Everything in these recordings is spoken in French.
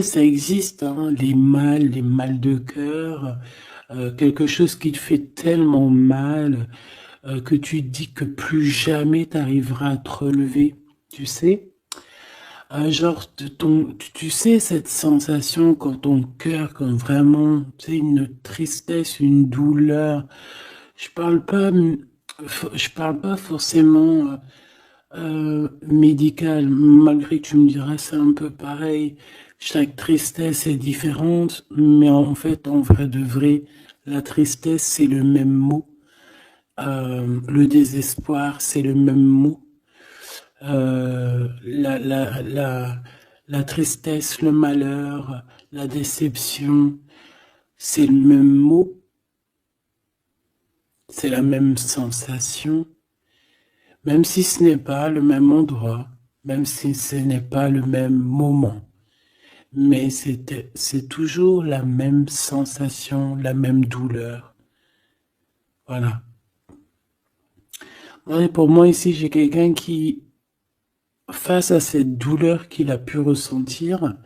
Ça existe, hein, les mal de cœur, quelque chose qui te fait tellement mal que tu te dis que plus jamais tu arriveras à te relever, tu sais? Genre, tu sais cette sensation quand ton cœur, quand vraiment, tu sais, une tristesse, une douleur. Je parle pas, je parle pas forcément médical, malgré que tu me diras c'est un peu pareil. Chaque tristesse est différente, mais en fait, en vrai de vrai, la tristesse, c'est le même mot. Le désespoir, c'est le même mot. Euh, la, la, la, la tristesse, le malheur, la déception, c'est le même mot, c'est la même sensation, même si ce n'est pas le même endroit, même si ce n'est pas le même moment. Mais c'est toujours la même sensation, la même douleur. Voilà. Ouais, pour moi, ici, j'ai quelqu'un qui, face à cette douleur qu'il a pu ressentir,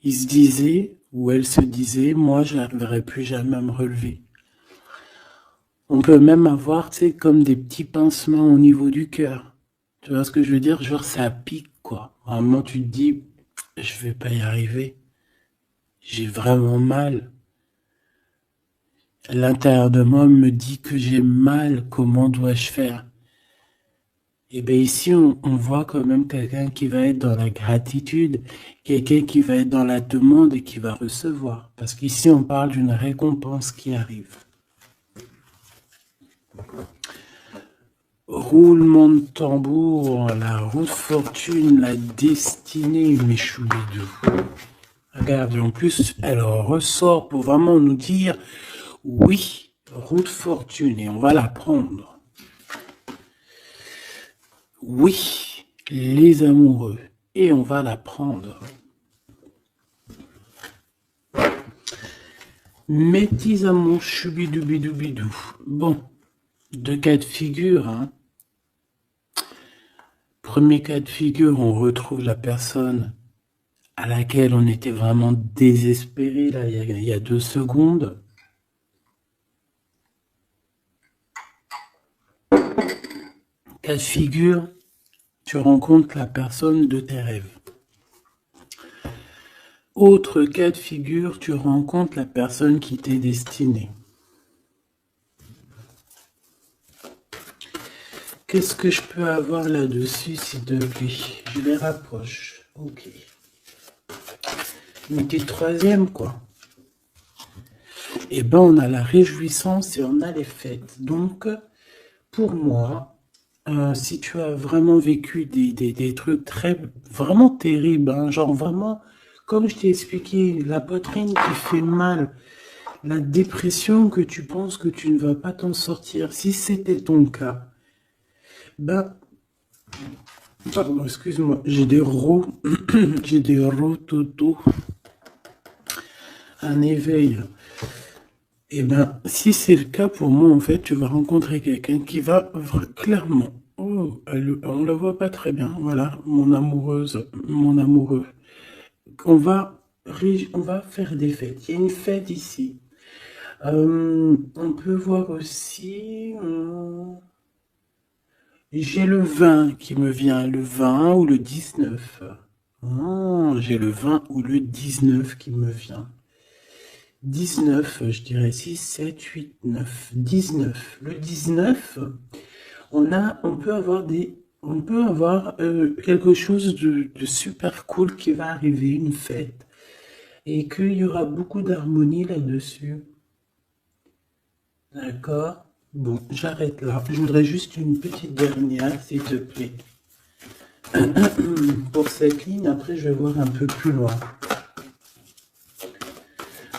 il se disait, ou elle se disait, moi, je n'arriverai plus jamais à me relever. On peut même avoir, tu sais, comme des petits pincements au niveau du cœur. Tu vois ce que je veux dire? Genre, ça pique, quoi. Vraiment, tu te dis, je vais pas y arriver. J'ai vraiment mal. L'intérieur de moi me dit que j'ai mal. Comment dois-je faire? Et bien ici, on voit quand même quelqu'un qui va être dans la gratitude, quelqu'un qui va être dans la demande et qui va recevoir. Parce qu'ici, on parle d'une récompense qui arrive. Roulement de tambour, la roue de fortune, la destinée, mes choubidous. Regarde, en plus, elle ressort pour vraiment nous dire, oui, roue de fortune, et on va la prendre. Oui, les amoureux, et on va la prendre. Mes petits amours, choubidoubidou. Bon, deux cas de figure, hein. Premier cas de figure, on retrouve la personne à laquelle on était vraiment désespéré, là, il y a 2 secondes. Cas de figure, tu rencontres la personne de tes rêves. Autre cas de figure, tu rencontres la personne qui t'est destinée. Qu'est-ce que je peux avoir là-dessus, s'il te plaît? Je les rapproche. Ok. Mais t'es troisième, quoi. Eh ben, on a la réjouissance et on a les fêtes. Donc, pour moi, si tu as vraiment vécu des trucs vraiment terribles, hein, genre vraiment, comme je t'ai expliqué, la poitrine qui fait mal, la dépression que tu penses que tu ne vas pas t'en sortir, si c'était ton cas, ben, pardon, excuse-moi, j'ai des j'ai des rototos, un éveil. Eh ben, si c'est le cas pour moi, en fait, tu vas rencontrer quelqu'un qui va clairement. Oh, on la voit pas très bien. Voilà, mon amoureuse, mon amoureux. On va faire des fêtes. Il y a une fête ici. On peut voir aussi. J'ai le 20 qui me vient, le 20 ou le 19. J'ai le 20 ou le 19 qui me vient. 19, je dirais 6, 7, 8, 9, 19. Le 19, on peut avoir quelque chose de super cool qui va arriver, une fête, et qu'il y aura beaucoup d'harmonie là-dessus. D'accord? Bon, j'arrête là. Je voudrais juste une petite dernière, s'il te plaît. Pour cette ligne, après, je vais voir un peu plus loin.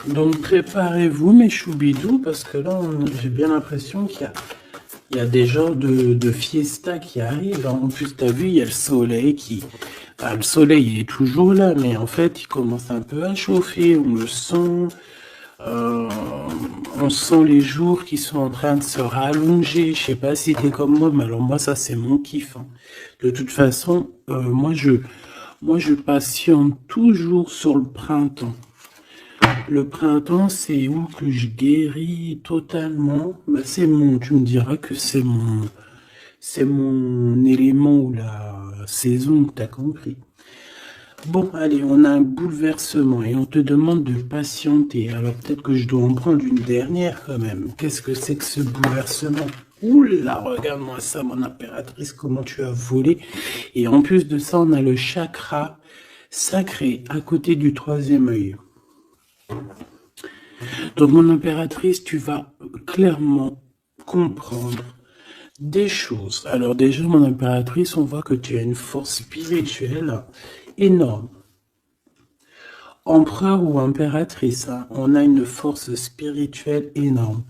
Donc, préparez-vous, mes choubidous, parce que là, j'ai bien l'impression il y a des genres de fiesta qui arrivent. En plus, tu as vu, il y a le soleil qui... Enfin, le soleil, il est toujours là, mais en fait, il commence un peu à chauffer. On le sent. Euh, on sent les jours qui sont en train de se rallonger. Je sais pas si t'es comme moi, mais alors moi, ça, c'est mon kiff, hein. De toute façon, Moi, je patiente toujours sur le printemps. Le printemps, c'est où que je guéris totalement. Bah, tu me diras que c'est mon élément ou la saison, t'as compris. Bon, allez, on a un bouleversement et on te demande de patienter. Alors peut-être que je dois en prendre une dernière quand même. Qu'est-ce que c'est que ce bouleversement? Oula, regarde-moi ça, mon impératrice, comment tu as volé. Et en plus de ça, on a le chakra sacré à côté du troisième œil. Donc mon impératrice, tu vas clairement comprendre des choses. Alors déjà, mon impératrice, on voit que tu as une force spirituelle énorme. Empereur ou impératrice, hein, on a une force spirituelle énorme.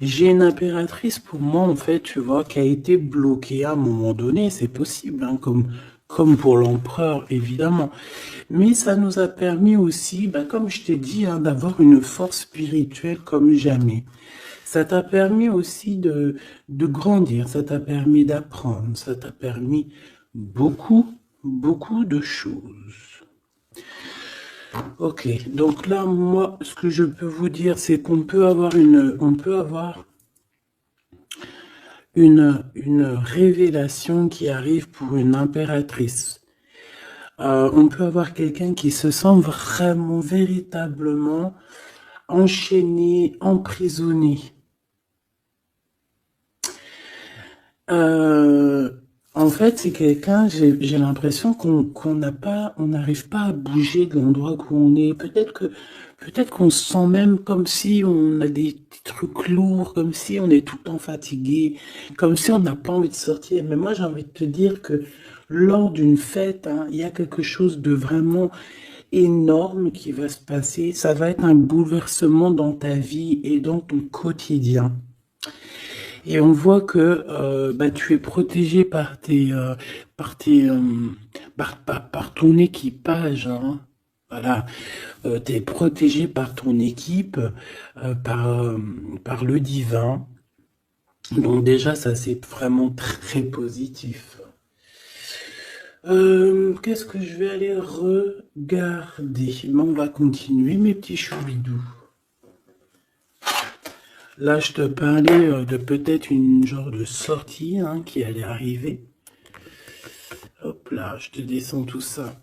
J'ai une impératrice pour moi, en fait, tu vois, qui a été bloquée à un moment donné, c'est possible, hein, comme pour l'empereur, évidemment. Mais ça nous a permis aussi, bah, comme je t'ai dit, hein, d'avoir une force spirituelle comme jamais. Ça t'a permis aussi de grandir, ça t'a permis d'apprendre, ça t'a permis beaucoup, beaucoup de choses. Ok, donc là, moi, ce que je peux vous dire, c'est qu'on peut avoir une révélation qui arrive pour une impératrice. On peut avoir quelqu'un qui se sent vraiment, véritablement enchaîné, emprisonné. En fait, c'est quelqu'un, j'ai l'impression on n'arrive pas à bouger de l'endroit où on est. Peut-être qu'on se sent même comme si on a des trucs lourds, comme si on est tout le temps fatigué, comme si on n'a pas envie de sortir. Mais moi, j'ai envie de te dire que lors d'une fête, hein, il y a quelque chose de vraiment énorme qui va se passer. Ça va être un bouleversement dans ta vie et dans ton quotidien. Et on voit que bah, tu es protégé par ton équipage, hein. Voilà, tu es protégé par ton équipe, par le divin. Donc déjà, ça c'est vraiment très positif. Qu'est-ce que je vais aller regarder? Bon, on va continuer, mes petits choubidous. Là, je te parlais de peut-être une genre de sortie, hein, qui allait arriver. Hop là, je te descends tout ça.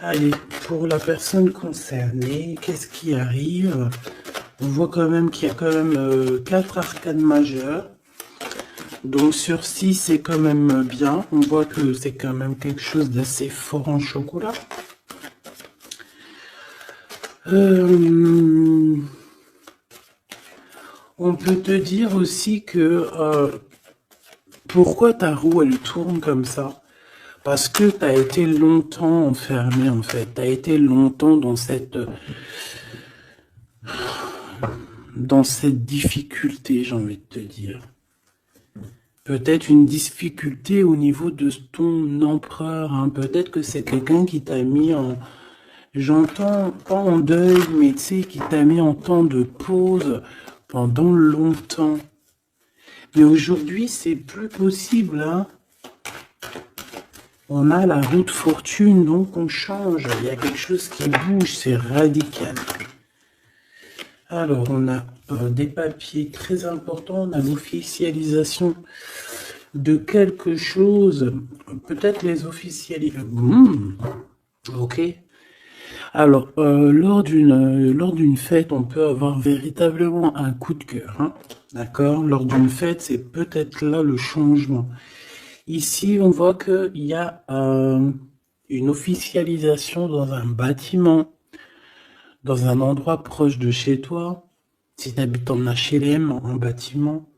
Allez, pour la personne concernée, qu'est-ce qui arrive? On voit quand même qu'il y a quand même 4 arcanes majeures. Donc sur 6, c'est quand même bien. On voit que c'est quand même quelque chose d'assez fort en chocolat. On peut te dire aussi que pourquoi ta roue elle tourne comme ça? Parce que tu as été longtemps enfermé en fait. Tu as été longtemps dans cette difficulté, j'ai envie de te dire. Peut-être une difficulté au niveau de ton empereur, hein. Peut-être que c'est quelqu'un qui t'a mis en... J'entends pas en deuil, mais tu sais, qui t'a mis en temps de pause pendant longtemps. Mais aujourd'hui, c'est plus possible, hein. On a la roue de fortune, donc on change. Il y a quelque chose qui bouge, c'est radical. Alors, on a des papiers très importants. On a l'officialisation de quelque chose. Peut-être les officialisations. Ok. Alors, lors d'une fête, on peut avoir véritablement un coup de cœur, hein. D'accord? Lors d'une fête, c'est peut-être là le changement. Ici, on voit qu'il y a une officialisation dans un bâtiment, dans un endroit proche de chez toi. Si tu habites en HLM, en bâtiment.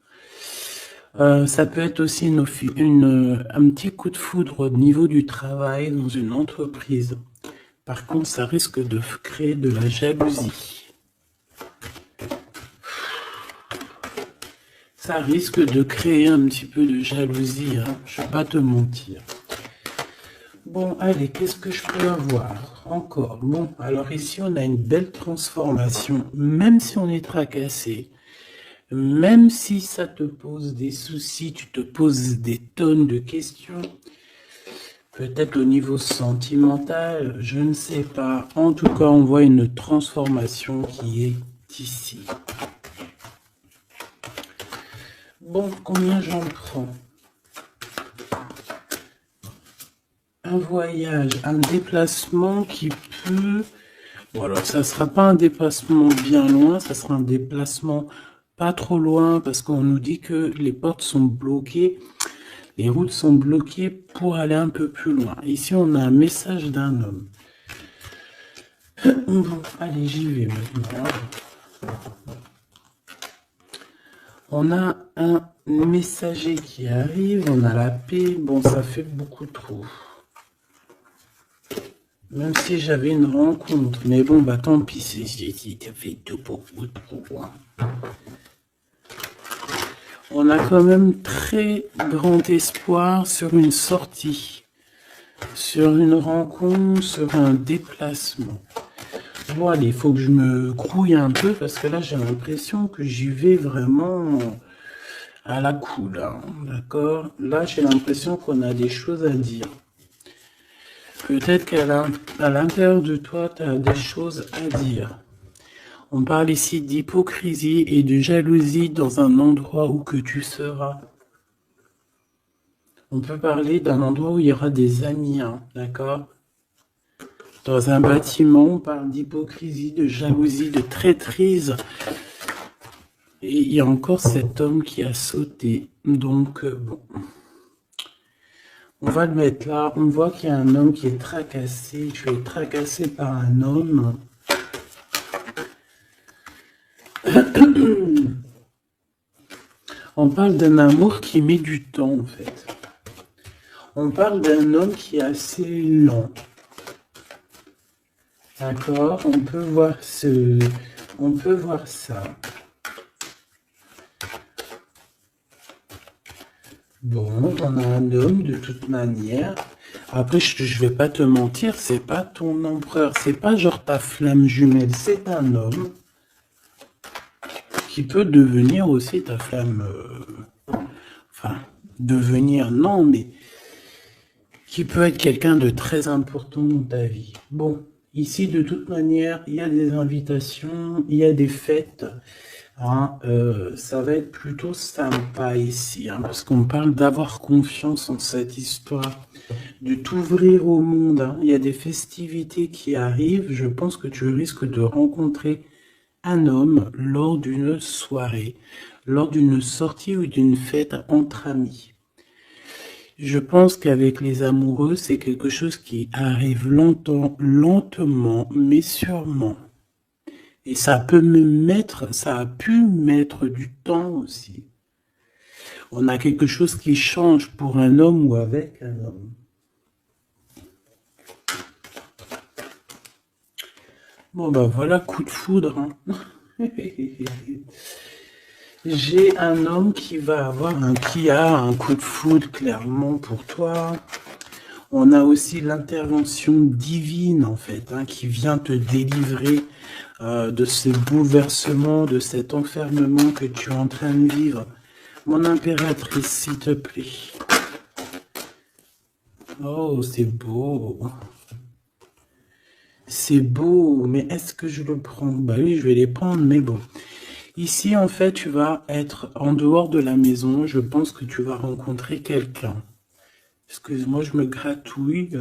Ça peut être aussi un petit coup de foudre au niveau du travail dans une entreprise. Par contre, ça risque de créer de la jalousie. Ça risque de créer un petit peu de jalousie, hein, je ne vais pas te mentir. Bon, allez, qu'est-ce que je peux avoir encore? Bon, alors ici, on a une belle transformation. Même si on est tracassé, même si ça te pose des soucis, tu te poses des tonnes de questions, Peut-être au niveau sentimental, je ne sais pas. En tout cas, on voit une transformation qui est ici. Bon, combien j'en prends? Un voyage, un déplacement qui peut... Bon, alors, ça ne sera pas un déplacement bien loin, ça sera un déplacement pas trop loin, parce qu'on nous dit que les portes sont bloquées, les routes sont bloquées pour aller un peu plus loin. Ici, on a un message d'un homme. Bon, allez, j'y vais maintenant. On a un messager qui arrive, on a la paix. Bon, ça fait beaucoup trop. Même si j'avais une rencontre. Mais bon, bah tant pis, ça fait tout beaucoup trop. On a quand même très grand espoir sur une sortie, sur une rencontre, sur un déplacement. Bon, allez, il faut que je me grouille un peu parce que là, j'ai l'impression que j'y vais vraiment à la cool, hein, d'accord? Là, j'ai l'impression qu'on a des choses à dire. Peut-être qu'à l'intérieur de toi, tu as des choses à dire. On parle ici d'hypocrisie et de jalousie dans un endroit où que tu seras. On peut parler d'un endroit où il y aura des amis, hein, d'accord? Dans un bâtiment, on parle d'hypocrisie, de jalousie, de traîtrise. Et il y a encore cet homme qui a sauté. Donc, bon. On va le mettre là. On voit qu'il y a un homme qui est tracassé. Tu es tracassé par un homme. On parle d'un amour qui met du temps, en fait. On parle d'un homme qui est assez lent. D'accord? On peut voir ça. Bon, on a un homme de toute manière. Après, je vais pas te mentir, c'est pas ton empereur, c'est pas genre ta flamme jumelle, c'est un homme qui peut devenir aussi ta flamme. Enfin, devenir, non, mais qui peut être quelqu'un de très important dans ta vie. Bon, ici, de toute manière, il y a des invitations, il y a des fêtes. Hein, ça va être plutôt sympa ici, hein, parce qu'on parle d'avoir confiance en cette histoire, de t'ouvrir au monde. Hein. Il y a des festivités qui arrivent. Je pense que tu risques de rencontrer un homme lors d'une soirée, lors d'une sortie ou d'une fête entre amis. Je pense qu'avec les amoureux, c'est quelque chose qui arrive lentement, mais sûrement. Et ça a pu mettre du temps aussi. On a quelque chose qui change pour un homme ou avec un homme. Bon ben voilà, coup de foudre. Hein. J'ai un homme qui a un coup de foudre clairement pour toi. On a aussi l'intervention divine en fait, hein, qui vient te délivrer de ce bouleversement, de cet enfermement que tu es en train de vivre. Mon impératrice, s'il te plaît. Oh, c'est beau. C'est beau, mais est-ce que je le prends? Bah oui, je vais les prendre, mais bon. Ici, en fait, tu vas être en dehors de la maison. Je pense que tu vas rencontrer quelqu'un. Excuse-moi, je me gratouille.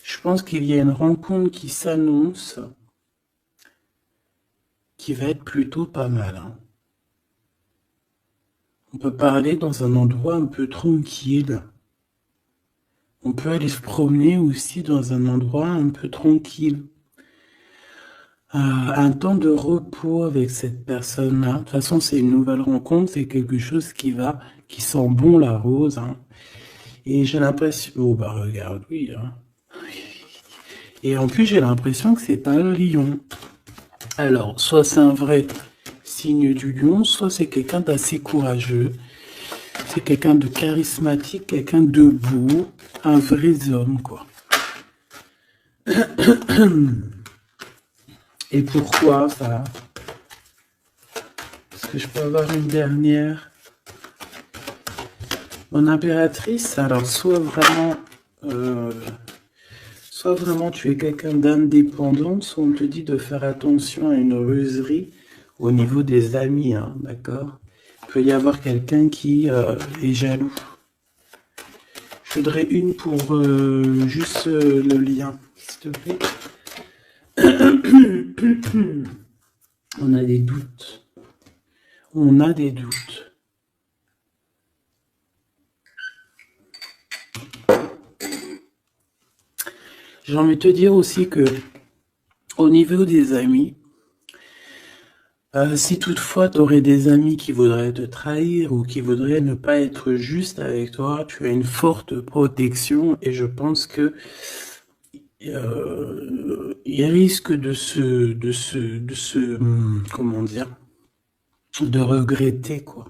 Je pense qu'il y a une rencontre qui s'annonce, qui va être plutôt pas mal. Hein. On peut parler dans un endroit un peu tranquille. On peut aller se promener aussi dans un endroit un peu tranquille. Un temps de repos avec cette personne-là. De toute façon, c'est une nouvelle rencontre, c'est quelque chose qui sent bon la rose. Hein. Et j'ai l'impression... Oh bah regarde, oui. Hein. Et en plus, j'ai l'impression que c'est un lion. Alors, soit c'est un vrai signe du lion, soit c'est quelqu'un d'assez courageux. C'est quelqu'un de charismatique, quelqu'un de beau, un vrai homme, quoi. Et pourquoi ça? Est-ce que je peux avoir une dernière? Mon impératrice, alors soit vraiment soit vraiment tu es quelqu'un d'indépendant, soit on te dit de faire attention à une ruserie au niveau des amis, hein, d'accord? Il peut y avoir quelqu'un qui est jaloux. Je voudrais une pour juste le lien, s'il te plaît. On a des doutes. On a des doutes. J'ai envie de te dire aussi que au niveau des amis, si toutefois tu aurais des amis qui voudraient te trahir ou qui voudraient ne pas être juste avec toi, tu as une forte protection et je pense que il risque comment dire, de regretter quoi.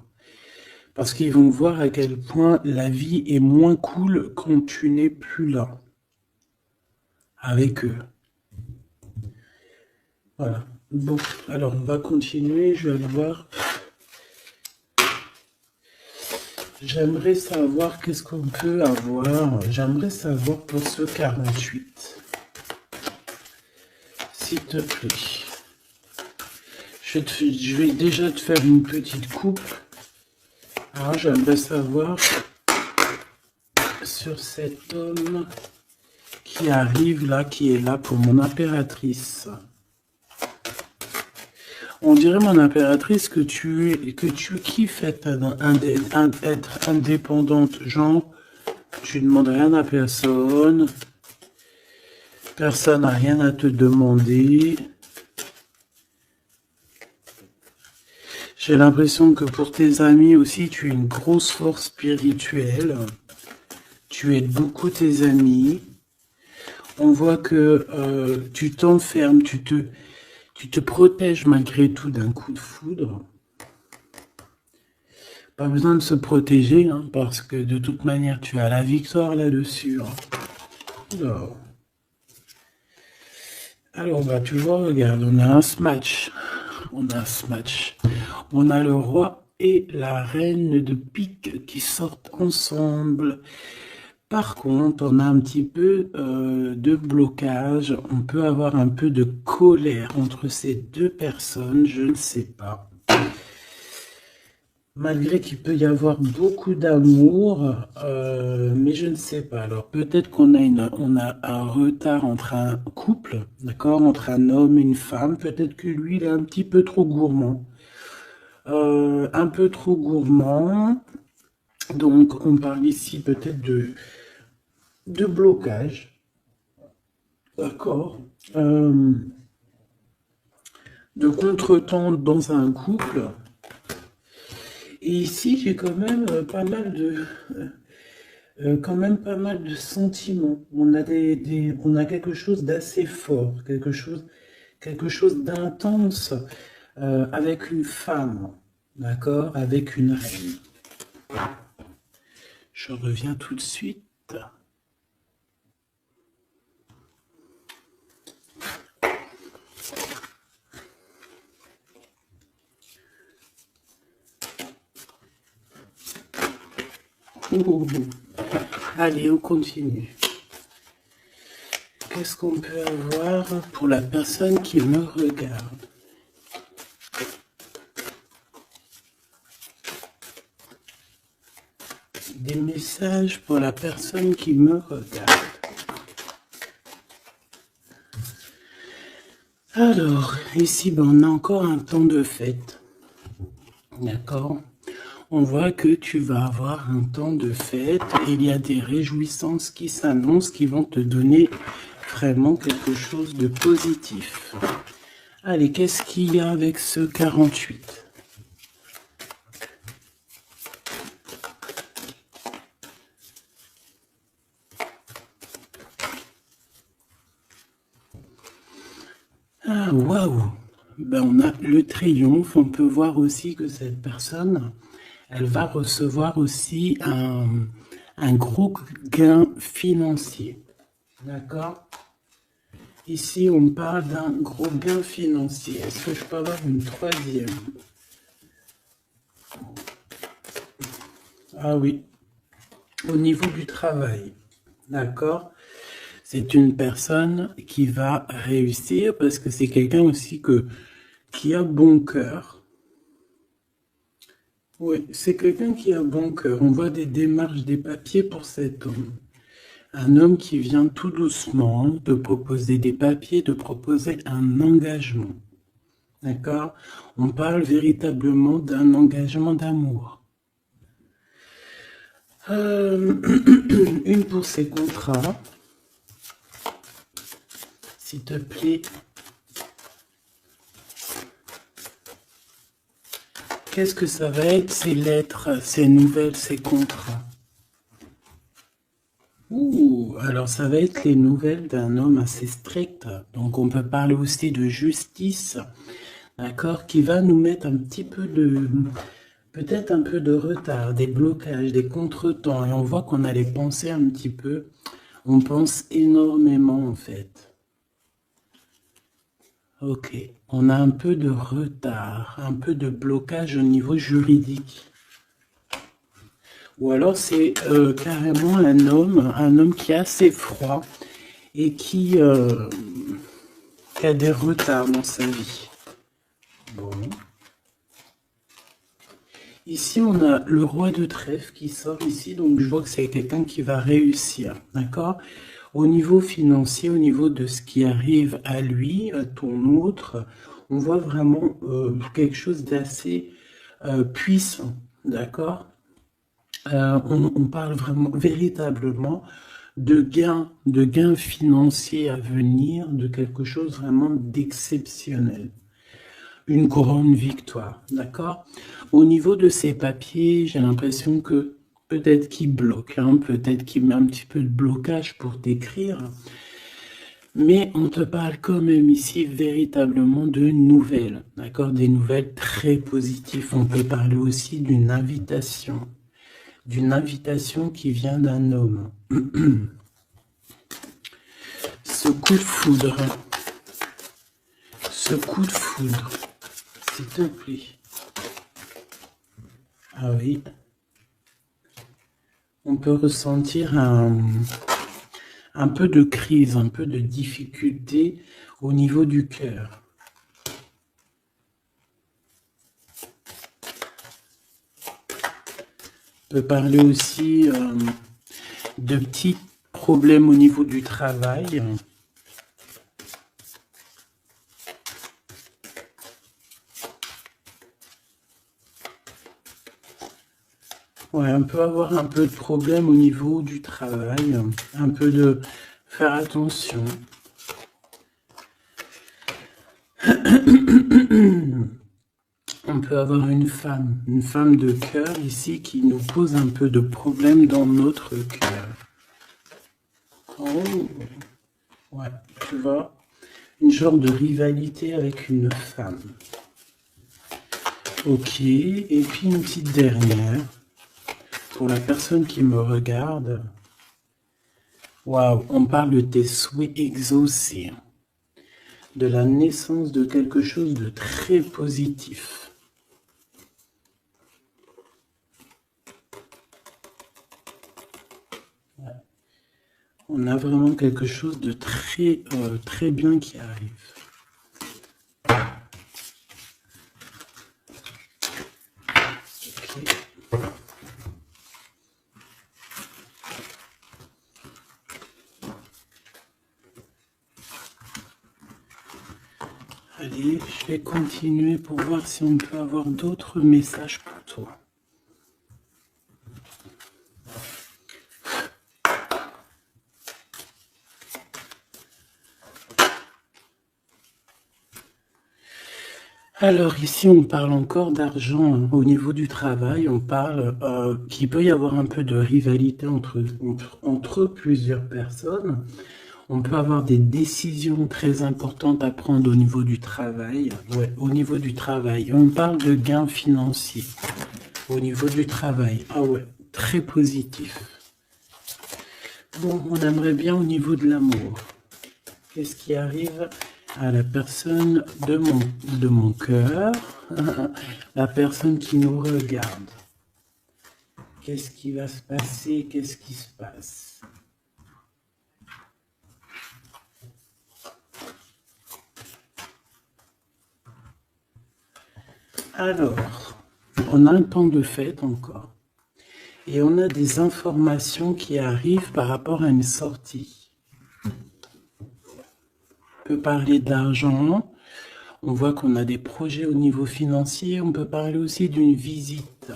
Parce qu'ils vont voir à quel point la vie est moins cool quand tu n'es plus là avec eux. Voilà. Bon, alors on va continuer, je vais aller voir. J'aimerais savoir qu'est-ce qu'on peut avoir. J'aimerais savoir pour ce 48. S'il te plaît. Je vais déjà te faire une petite coupe. Alors j'aimerais savoir sur cet homme qui arrive là, qui est là pour mon impératrice. On dirait, mon impératrice, que tu kiffes être indépendante. Genre, tu ne demandes rien à personne. Personne n'a rien à te demander. J'ai l'impression que pour tes amis aussi, tu es une grosse force spirituelle. Tu aides beaucoup tes amis. On voit que tu t'enfermes, tu te protèges malgré tout d'un coup de foudre. Pas besoin de se protéger, hein, parce que de toute manière, tu as la victoire là-dessus. Hein. Alors, bah, tu vois, regarde, on a un smash. On a un smash. On a le roi et la reine de pique qui sortent ensemble. Par contre, on a un petit peu de blocage. On peut avoir un peu de colère entre ces deux personnes, je ne sais pas. Malgré qu'il peut y avoir beaucoup d'amour, mais je ne sais pas. Alors peut-être qu'on a un retard entre un couple, d'accord, entre un homme et une femme. Peut-être que lui, il est un petit peu trop gourmand. Un peu trop gourmand. Donc on parle ici peut-être de blocage. D'accord. De contretemps dans un couple. Et ici, j'ai quand même pas mal de sentiments. On a on a quelque chose d'assez fort, quelque chose d'intense avec une femme, d'accord, avec une reine. Je reviens tout de suite. Allez, on continue. Qu'est-ce qu'on peut avoir pour la personne qui me regarde? Des messages pour la personne qui me regarde. Alors, ici, ben, on a encore un temps de fête. D'accord? On voit que tu vas avoir un temps de fête. Il y a des réjouissances qui s'annoncent, qui vont te donner vraiment quelque chose de positif. Allez, qu'est-ce qu'il y a avec ce 48? Ah, waouh! Ben, on a le triomphe. On peut voir aussi que cette personne, elle va recevoir aussi un gros gain financier. D'accord? Ici, on parle d'un gros gain financier. Est-ce que je peux avoir une troisième? Ah oui. Au niveau du travail. D'accord? C'est une personne qui va réussir parce que c'est quelqu'un aussi qui a bon cœur. Oui, c'est quelqu'un qui a bon cœur. On voit des démarches, des papiers pour cet homme. Un homme qui vient tout doucement de proposer des papiers, de proposer un engagement. D'accord? On parle véritablement d'un engagement d'amour. Une pour ces contrats. S'il te plaît. Qu'est-ce que ça va être, ces lettres, ces nouvelles, ces contrats? Ouh, alors ça va être les nouvelles d'un homme assez strict. Donc on peut parler aussi de justice, d'accord, qui va nous mettre un petit peu de, peut-être un peu de retard, des blocages, des contretemps. Et on voit qu'on a les pensées un petit peu. On pense énormément en fait. Ok, on a un peu de retard, un peu de blocage au niveau juridique. Ou alors c'est carrément un homme qui est assez froid et qui a des retards dans sa vie. Bon. Ici, on a le roi de trèfle qui sort ici, donc je vois que c'est quelqu'un qui va réussir, d'accord? Au niveau financier, au niveau de ce qui arrive à lui, à ton autre, on voit vraiment quelque chose d'assez puissant, d'accord? On parle vraiment, véritablement de gains financiers à venir, de quelque chose vraiment d'exceptionnel. Une grande victoire, d'accord? Au niveau de ces papiers, j'ai l'impression que peut-être qu'il bloque, hein, peut-être qu'il met un petit peu de blocage pour t'écrire, mais on te parle quand même ici véritablement de nouvelles, d'accord? Des nouvelles très positives. On peut parler aussi d'une invitation qui vient d'un homme. Ce coup de foudre, ce coup de foudre, s'il te plaît. Ah oui. On peut ressentir un peu de crise, un peu de difficulté au niveau du cœur. On peut parler aussi de petits problèmes au niveau du travail. Ouais, on peut avoir un peu de problème au niveau du travail, un peu de faire attention. On peut avoir une femme de cœur ici qui nous pose un peu de problème dans notre cœur. Oh, ouais, tu vois, une genre de rivalité avec une femme. Ok, et puis une petite dernière. Pour la personne qui me regarde, waouh, on parle de tes souhaits exaucés, de la naissance de quelque chose de très positif. Ouais. On a vraiment quelque chose de très bien qui arrive. Okay. Allez, je vais continuer pour voir si on peut avoir d'autres messages pour toi. Alors ici, on parle encore d'argent, hein. Au niveau du travail, on parle qu'il peut y avoir un peu de rivalité entre plusieurs personnes. On peut avoir des décisions très importantes à prendre au niveau du travail. Ouais, au niveau du travail. On parle de gains financiers. Au niveau du travail. Ah ouais, très positif. Bon, on aimerait bien au niveau de l'amour. Qu'est-ce qui arrive à la personne de mon cœur, la personne qui nous regarde? Qu'est-ce qui va se passer? Qu'est-ce qui se passe? Alors, on a un temps de fête encore. Et on a des informations qui arrivent par rapport à une sortie. On peut parler de l'argent. On voit qu'on a des projets au niveau financier. On peut parler aussi d'une visite.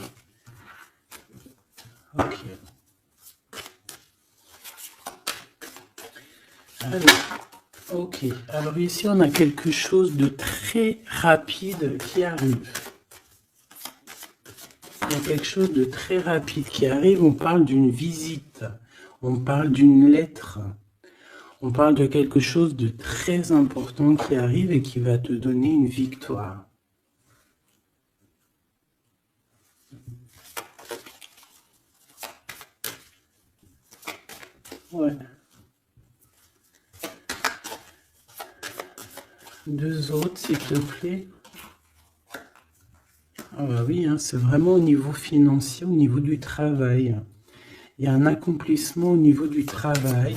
Ok. Alors ici, on a quelque chose de très rapide qui arrive. Il y a quelque chose de très rapide qui arrive. On parle d'une visite. On parle d'une lettre. On parle de quelque chose de très important qui arrive et qui va te donner une victoire. Ouais. Deux autres, s'il te plaît. Ah bah oui, hein, c'est vraiment au niveau financier, au niveau du travail. Il y a un accomplissement au niveau du travail.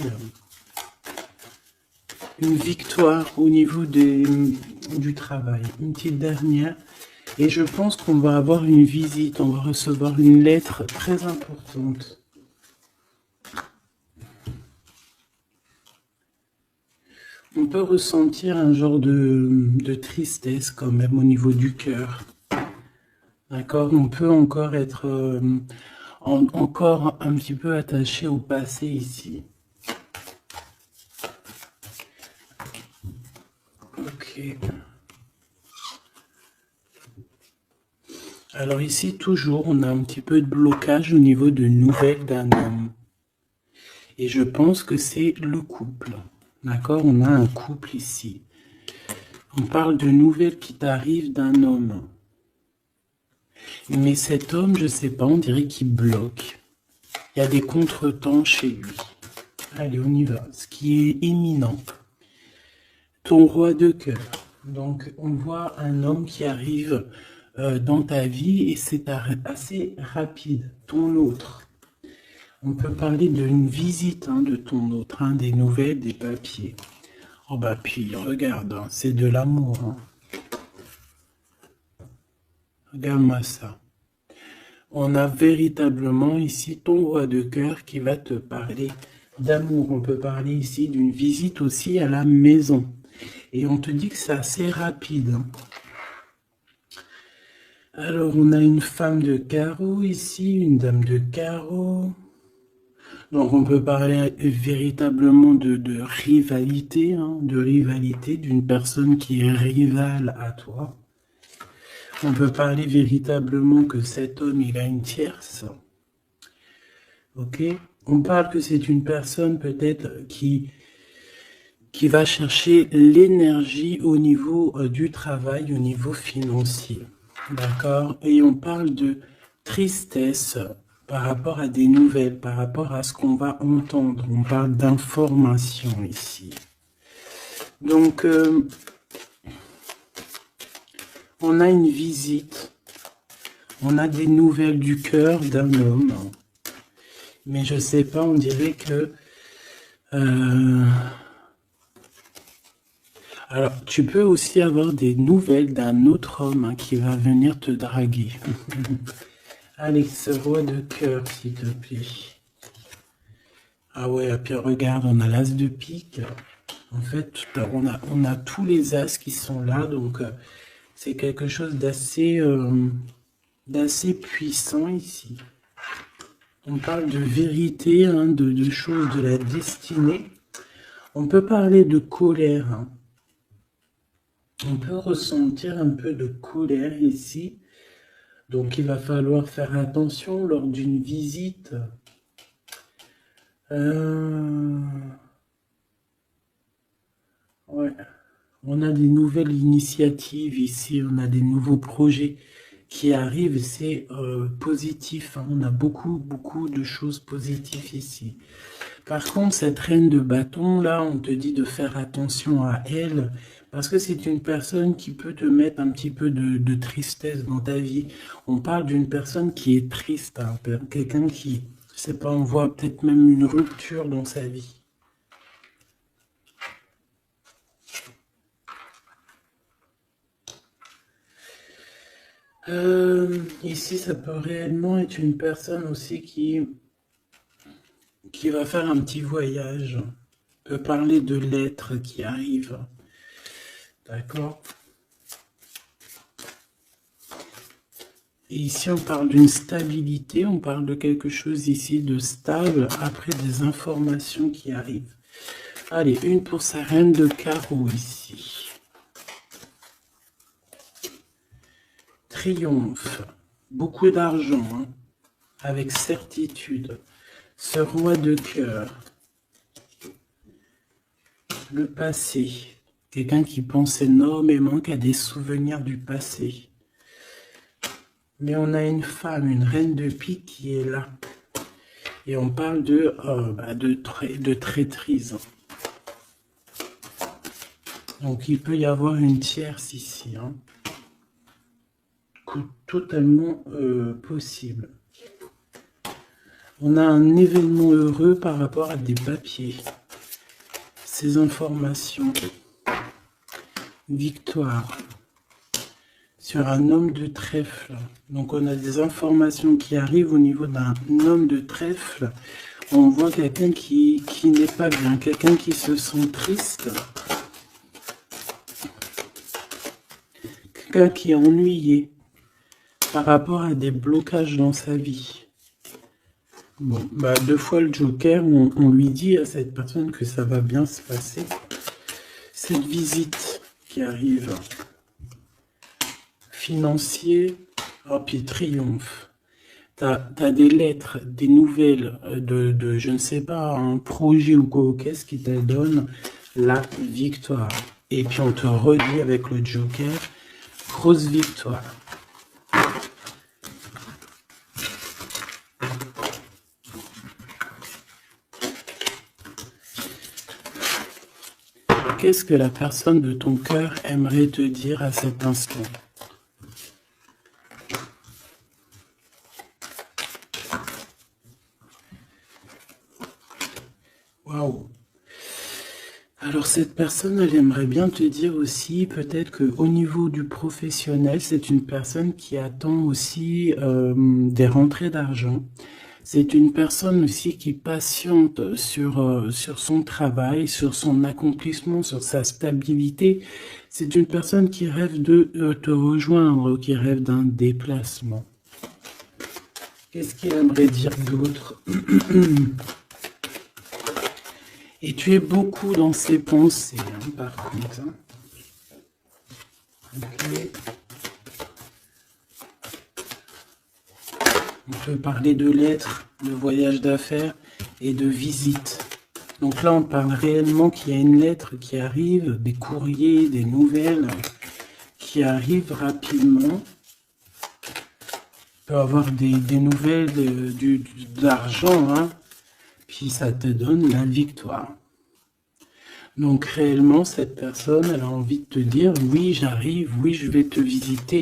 Une victoire au niveau du travail. Une petite dernière. Et je pense qu'on va avoir une visite. On va recevoir une lettre très importante. On peut ressentir un genre de tristesse quand même au niveau du cœur. D'accord? On peut encore être encore un petit peu attaché au passé ici. Ok. Alors ici, toujours, on a un petit peu de blocage au niveau de nouvelles d'un homme. Et je pense que c'est le couple. D'accord? On a un couple ici. On parle de nouvelles qui t'arrivent d'un homme. Mais cet homme, je sais pas, on dirait qu'il bloque. Il y a des contretemps chez lui. Allez, on y va. Ce qui est imminent. Ton roi de cœur. Donc, on voit un homme qui arrive dans ta vie et c'est assez rapide. Ton autre. On peut parler d'une visite de ton autre, des nouvelles, des papiers. Oh bah puis, regarde, c'est de l'amour. Regarde-moi ça. On a véritablement ici ton roi de cœur qui va te parler d'amour. On peut parler ici d'une visite aussi à la maison. Et on te dit que c'est assez rapide. Alors, on a une femme de carreau ici, une dame de carreau. Donc, on peut parler véritablement de rivalité, d'une personne qui est rivale à toi. On peut parler véritablement que cet homme, il a une tierce. Ok? On parle que c'est une personne peut-être qui va chercher l'énergie au niveau du travail, au niveau financier. D'accord? Et on parle de tristesse par rapport à des nouvelles, par rapport à ce qu'on va entendre. On parle d'information ici. Donc, on a une visite. On a des nouvelles du cœur d'un homme. Mais je sais pas, on dirait que... Alors, tu peux aussi avoir des nouvelles d'un autre homme qui va venir te draguer. Allez, ce roi de cœur, s'il te plaît. Ah ouais, et puis regarde, on a l'as de pique. En fait, on a tous les as qui sont là, donc c'est quelque chose d'assez puissant ici. On parle de vérité, de choses de la destinée. On peut parler de colère. On peut ressentir un peu de colère ici. Donc il va falloir faire attention lors d'une visite. Ouais. On a des nouvelles initiatives ici, on a des nouveaux projets qui arrivent, c'est positif. On a beaucoup de choses positives ici. Par contre, cette reine de bâton, là, on te dit de faire attention à elle, parce que c'est une personne qui peut te mettre un petit peu de tristesse dans ta vie. On parle d'une personne qui est triste, quelqu'un qui, je sais pas, on voit peut-être même une rupture dans sa vie. Ici, ça peut réellement être une personne aussi qui va faire un petit voyage. On peut parler de lettres qui arrivent. D'accord? Et ici, on parle d'une stabilité, on parle de quelque chose ici de stable après des informations qui arrivent. Allez, une pour sa reine de carreau ici. Triomphe, beaucoup d'argent, hein, avec certitude. Ce roi de cœur, le passé, quelqu'un qui pense énormément, qui a des souvenirs du passé. Mais on a une femme, une reine de pique qui est là. Et on parle de traîtrise. Donc il peut y avoir une tierce ici, hein. Totalement possible. On a un événement heureux par rapport à des papiers. Ces informations. Victoire. Sur un homme de trèfle. Donc on a des informations qui arrivent au niveau d'un homme de trèfle. On voit quelqu'un qui n'est pas bien, quelqu'un qui se sent triste. Quelqu'un qui est ennuyé par rapport à des blocages dans sa vie. Bon, bah, 2 fois le Joker, on lui dit à cette personne que ça va bien se passer. Cette visite qui arrive, financier, oh, puis triomphe. T'as des lettres, des nouvelles de je ne sais pas, un projet ou quoi, qu'est-ce qui te donne la victoire. Et puis on te redit avec le Joker, grosse victoire. Qu'est-ce que la personne de ton cœur aimerait te dire à cet instant? Waouh! Alors cette personne, elle aimerait bien te dire aussi, peut-être qu'au niveau du professionnel, c'est une personne qui attend aussi des rentrées d'argent. C'est une personne aussi qui patiente sur son travail, sur son accomplissement, sur sa stabilité. C'est une personne qui rêve de te rejoindre, qui rêve d'un déplacement. Qu'est-ce qu'il aimerait dire d'autre? Et tu es beaucoup dans ses pensées, hein, par contre. Hein. Okay. On peut parler de lettres, de voyage d'affaires et de visites. Donc là, on parle réellement qu'il y a une lettre qui arrive, des courriers, des nouvelles qui arrivent rapidement. Tu peux avoir des nouvelles d'argent, hein, puis ça te donne la victoire. Donc réellement, cette personne, elle a envie de te dire, oui, j'arrive, oui, je vais te visiter,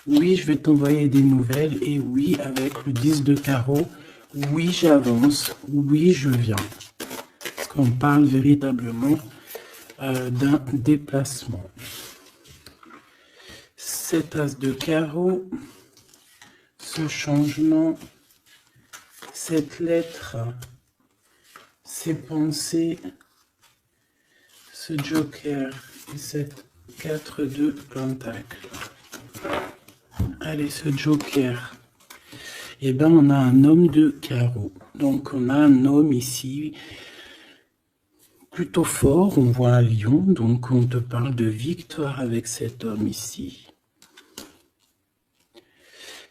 oui, je vais t'envoyer des nouvelles, et oui, avec le 10 de carreau, oui, j'avance, oui, je viens. Parce qu'on parle véritablement d'un déplacement. 7 as de carreau, ce changement, cette lettre, ces pensées, ce joker et cette 4 de pentacle. Allez, ce joker. Et bien, on a un homme de carreau. Donc, on a un homme ici plutôt fort. On voit un lion. Donc, on te parle de victoire avec cet homme ici.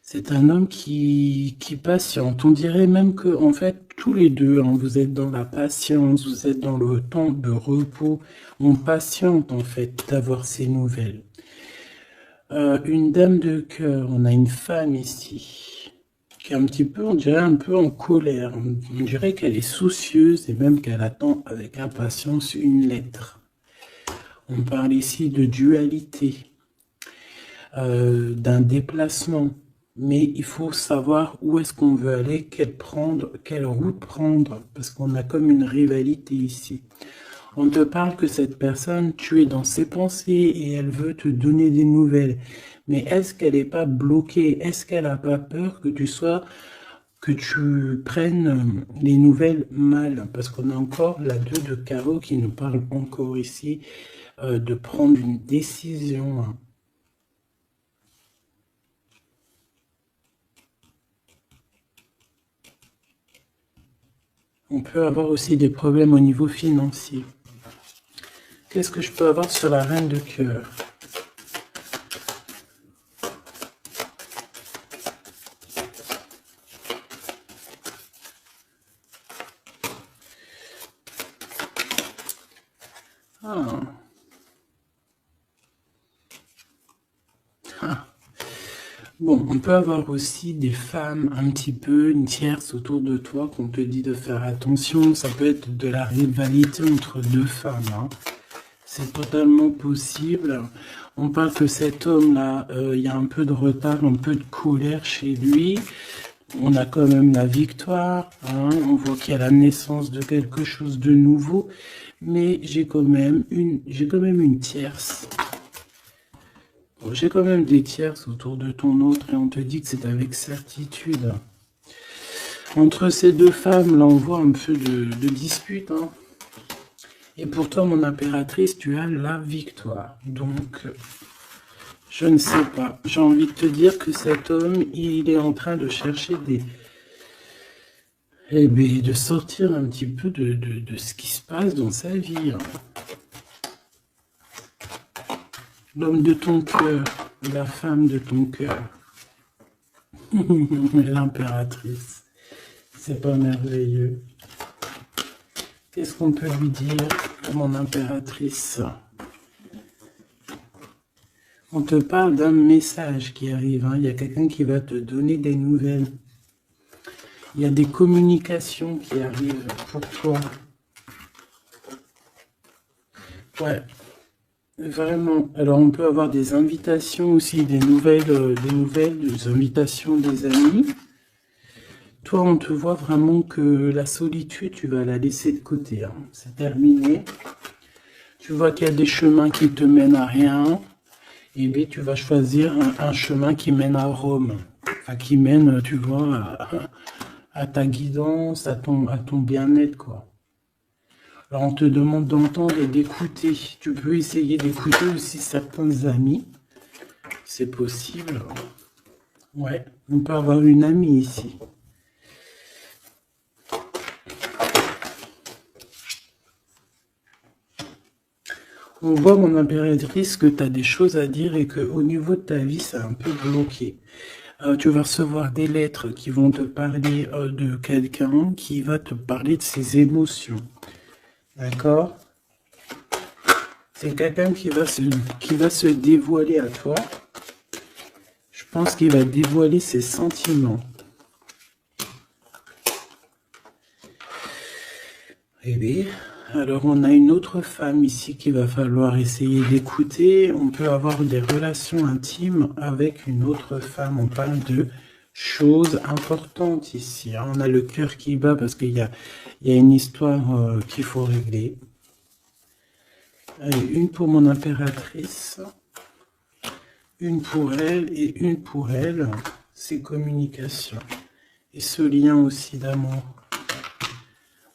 C'est un homme qui patiente. On dirait même que, en fait, tous les deux, hein, vous êtes dans la patience, vous êtes dans le temps de repos. On patiente, en fait, d'avoir ces nouvelles. Une dame de cœur, on a une femme ici, qui est un petit peu, on dirait un peu en colère. On dirait qu'elle est soucieuse et même qu'elle attend avec impatience une lettre. On parle ici de dualité, d'un déplacement. Mais il faut savoir où est-ce qu'on veut aller, quelle route prendre, parce qu'on a comme une rivalité ici. On te parle que cette personne, tu es dans ses pensées et elle veut te donner des nouvelles. Mais est-ce qu'elle n'est pas bloquée? Est-ce qu'elle n'a pas peur que que tu prennes les nouvelles mal? Parce qu'on a encore la 2 de carreau qui nous parle encore ici de prendre une décision. On peut avoir aussi des problèmes au niveau financier. Qu'est-ce que je peux avoir sur la reine de cœur? Ah. Ah. Bon, on peut avoir aussi des femmes un petit peu, une tierce autour de toi qu'on te dit de faire attention. Ça peut être de la rivalité entre deux femmes. Hein. C'est totalement possible. On parle que cet homme-là, il y a un peu de retard, un peu de colère chez lui. On a quand même la victoire. Hein. On voit qu'il y a la naissance de quelque chose de nouveau. Mais j'ai quand même une tierce. J'ai quand même des tierces autour de ton autre et on te dit que c'est avec certitude. Entre ces deux femmes, là, on voit un peu de dispute. Hein. Et pour toi, mon impératrice, tu as la victoire. Donc, je ne sais pas. J'ai envie de te dire que cet homme, il est en train de chercher de sortir un petit peu de ce qui se passe dans sa vie. Hein. L'homme de ton cœur, la femme de ton cœur. L'impératrice. C'est pas merveilleux. Qu'est-ce qu'on peut lui dire, mon impératrice? On te parle d'un message qui arrive. Hein. Il y a quelqu'un qui va te donner des nouvelles. Il y a des communications qui arrivent pour toi. Ouais. Vraiment. Alors, on peut avoir des invitations aussi, des invitations des amis. Toi, on te voit vraiment que la solitude, tu vas la laisser de côté. Hein. C'est terminé. Tu vois qu'il y a des chemins qui te mènent à rien. Et bien, tu vas choisir un chemin qui mène à Rome. Enfin, qui mène, tu vois, à ta guidance, à ton bien-être, quoi. Alors, on te demande d'entendre et d'écouter. Tu peux essayer d'écouter aussi certains amis. C'est possible. Ouais, on peut avoir une amie ici. On voit, mon impératrice, que tu as des choses à dire et qu'au niveau de ta vie, c'est un peu bloqué. Tu vas recevoir des lettres qui vont te parler de quelqu'un qui va te parler de ses émotions. D'accord? C'est quelqu'un qui va se dévoiler à toi. Je pense qu'il va dévoiler ses sentiments. Eh bien, alors on a une autre femme ici qu'il va falloir essayer d'écouter. On peut avoir des relations intimes avec une autre femme. On parle de choses importantes ici. On a le cœur qui bat parce qu'il y a une histoire qu'il faut régler. Allez, une pour mon impératrice. Une pour elle et une pour elle. C'est communication. Et ce lien aussi d'amour.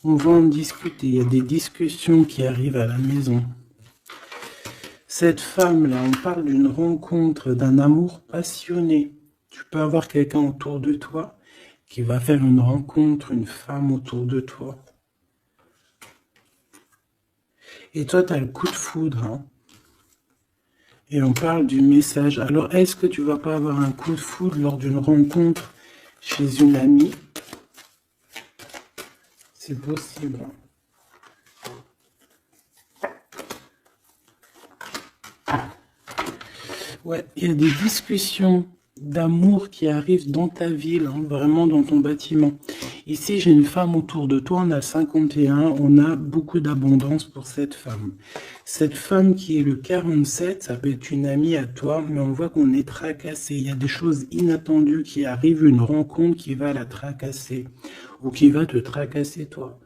On va en discuter. Il y a des discussions qui arrivent à la maison. Cette femme-là, on parle d'une rencontre, d'un amour passionné. Tu peux avoir quelqu'un autour de toi qui va faire une rencontre, une femme autour de toi. Et toi, tu as le coup de foudre. Hein. Et on parle du message. Alors, est-ce que tu vas pas avoir un coup de foudre lors d'une rencontre chez une amie? C'est possible. Ouais, il y a des discussions d'amour qui arrivent dans ta ville, hein, vraiment dans ton bâtiment. Ici, j'ai une femme autour de toi, on a 51, on a beaucoup d'abondance pour cette femme. Cette femme qui est le 47, ça peut être une amie à toi, mais on voit qu'on est tracassé. Il y a des choses inattendues qui arrivent, une rencontre qui va la tracasser, ou qui va te tracasser toi.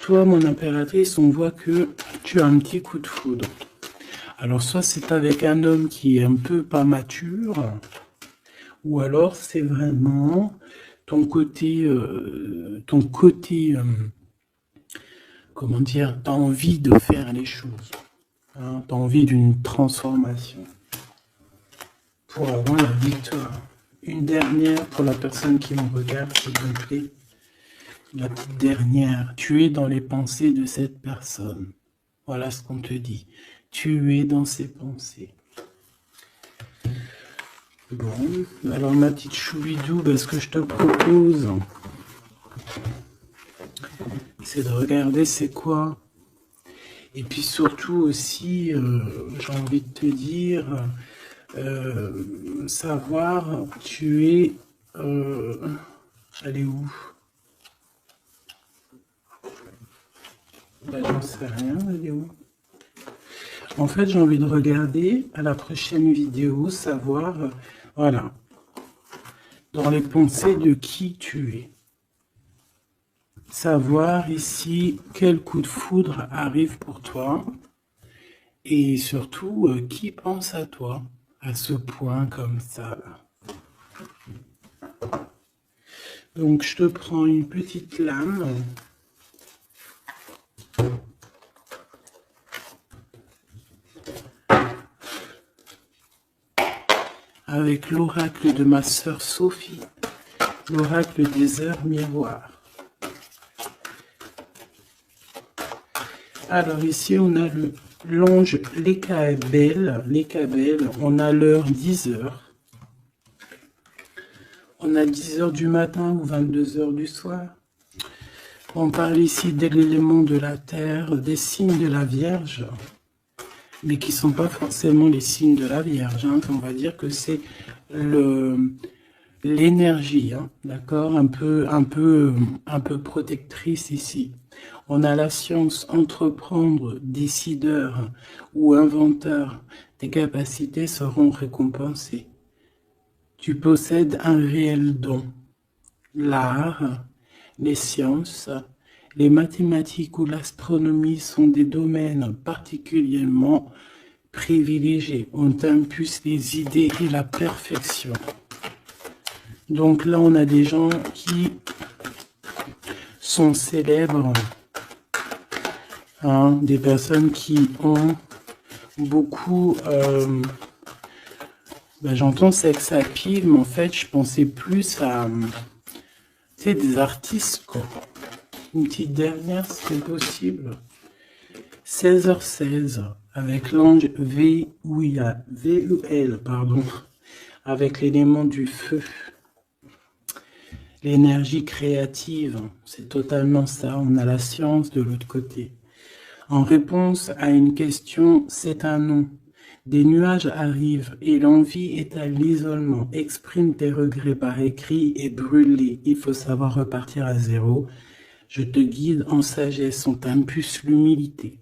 Toi, mon impératrice, on voit que tu as un petit coup de foudre. Alors, soit c'est avec un homme qui est un peu pas mature, ou alors c'est vraiment ton côté, comment dire, t'as envie de faire les choses. Hein, t'as envie d'une transformation pour avoir la victoire. Une dernière pour la personne qui me regarde, s'il vous plaît. La petite dernière. Tu es dans les pensées de cette personne. Voilà ce qu'on te dit. Tu es dans ses pensées. Bon, alors ma petite choubidou, ce que je te propose, c'est de regarder c'est quoi. Et puis surtout aussi, j'ai envie de te dire, savoir, tu es... elle est où? J'en sais rien, elle est où? En fait, j'ai envie de regarder à la prochaine vidéo, savoir, voilà, dans les pensées de qui tu es. Savoir ici quel coup de foudre arrive pour toi et surtout qui pense à toi à ce point comme ça. Là. Donc je te prends une petite lame. Avec l'oracle de ma sœur Sophie, l'oracle des heures miroirs. Alors ici, on a l'ange Lekabel, on a l'heure 10 heures. On a 10 heures du matin ou 22 heures du soir. On parle ici de l'élément de la terre, des signes de la Vierge, mais qui ne sont pas forcément les signes de la Vierge. Hein. On va dire que c'est l'énergie, hein, d'accord, un peu protectrice ici. On a la science, entreprendre, décideur ou inventeur, tes capacités seront récompensées. Tu possèdes un réel don. L'art, les sciences, les mathématiques ou l'astronomie sont des domaines particulièrement privilégiés. On t'impulse les idées et la perfection. Donc là, on a des gens qui sont célèbres, hein, des personnes qui ont beaucoup... j'entends sex appeal, mais en fait, je pensais plus à... tu sais, des artistes, quoi. Une petite dernière, si c'est possible. 16h16, avec l'ange VUL, pardon, avec l'élément du feu. L'énergie créative, c'est totalement ça. On a la science de l'autre côté. En réponse à une question, c'est un non. Des nuages arrivent et l'envie est à l'isolement. Exprime tes regrets par écrit et brûle-les. Il faut savoir repartir à zéro. Je te guide en sagesse, on t'impulse l'humilité.